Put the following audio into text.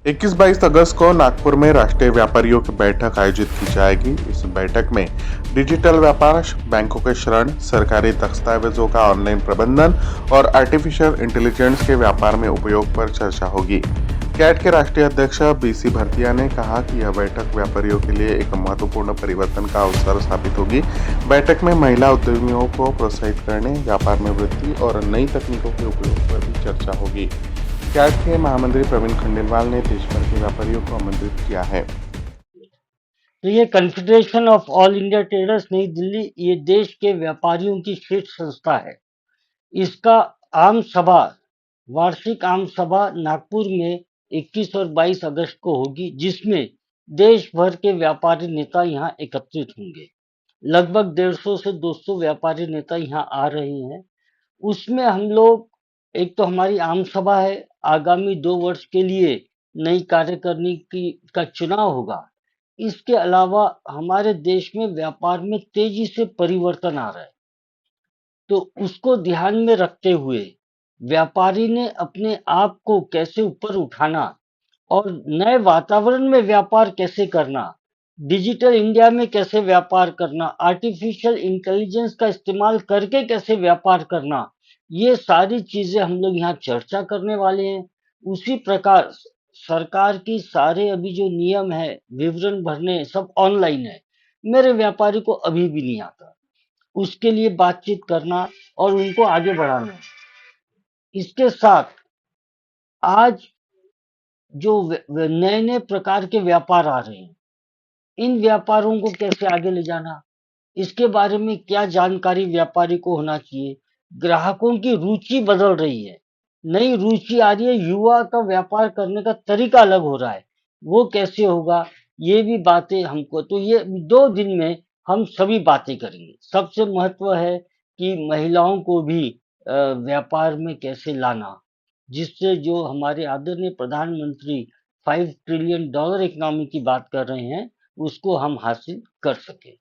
21-22 अगस्त को नागपुर में राष्ट्रीय व्यापारियों की बैठक आयोजित की जाएगी। इस बैठक में डिजिटल व्यापार, बैंकों के ऋण, सरकारी दस्तावेजों का ऑनलाइन प्रबंधन और आर्टिफिशियल इंटेलिजेंस के व्यापार में उपयोग पर चर्चा होगी। कैट के राष्ट्रीय अध्यक्ष बीसी भरतिया ने कहा कि यह बैठक व्यापारियों के लिए एक महत्वपूर्ण परिवर्तन का अवसर साबित होगी। बैठक में महिला उद्यमियों को प्रोत्साहित करने, व्यापार में वृद्धि और नई तकनीकों के उपयोग पर भी चर्चा होगी। कैट के महामंत्री प्रवीण खंडेलवाल ने देश भर के व्यापारियों को आमंत्रित किया है। तो ये confederation of all India traders नई दिल्ली, ये देश के व्यापारियों की शीर्ष संस्था है। इसका आम सभा, वार्षिक आम सभा नागपुर में 21 और 22 अगस्त को होगी, जिसमें देश भर के व्यापारी नेता यहाँ एकत्रित होंगे। लगभग 150 से 200 व्यापारी नेता यहाँ आ रहे हैं। उसमें हम लोग, एक तो हमारी आम सभा है, आगामी 2 वर्ष के लिए नई कार्यकारिणी की का चुनाव होगा। इसके अलावा हमारे देश में व्यापार में तेजी से परिवर्तन आ रहा है, तो उसको ध्यान में रखते हुए व्यापारी ने अपने आप को कैसे ऊपर उठाना और नए वातावरण में व्यापार कैसे करना, डिजिटल इंडिया में कैसे व्यापार करना, आर्टिफिशियल इंटेलिजेंस का इस्तेमाल करके कैसे व्यापार करना, ये सारी चीजें हम लोग यहाँ चर्चा करने वाले हैं। उसी प्रकार सरकार की सारे अभी जो नियम है, विवरण भरने, सब ऑनलाइन है। मेरे व्यापारी को अभी भी नहीं आता, उसके लिए बातचीत करना और उनको आगे बढ़ाना। इसके साथ आज जो नए नए प्रकार के व्यापार आ रहे हैं, इन व्यापारों को कैसे आगे ले जाना, इसके बारे में क्या जानकारी व्यापारी को होना चाहिए। ग्राहकों की रुचि बदल रही है, नई रुचि आ रही है, युवा का व्यापार करने का तरीका अलग हो रहा है, वो कैसे होगा, ये भी बातें हमको, तो ये 2 दिन में हम सभी बातें करेंगे। सबसे महत्व है कि महिलाओं को भी व्यापार में कैसे लाना, जिससे जो हमारे आदरणीय प्रधानमंत्री $5 ट्रिलियन इकोनॉमी की बात कर रहे हैं, उसको हम हासिल कर सके।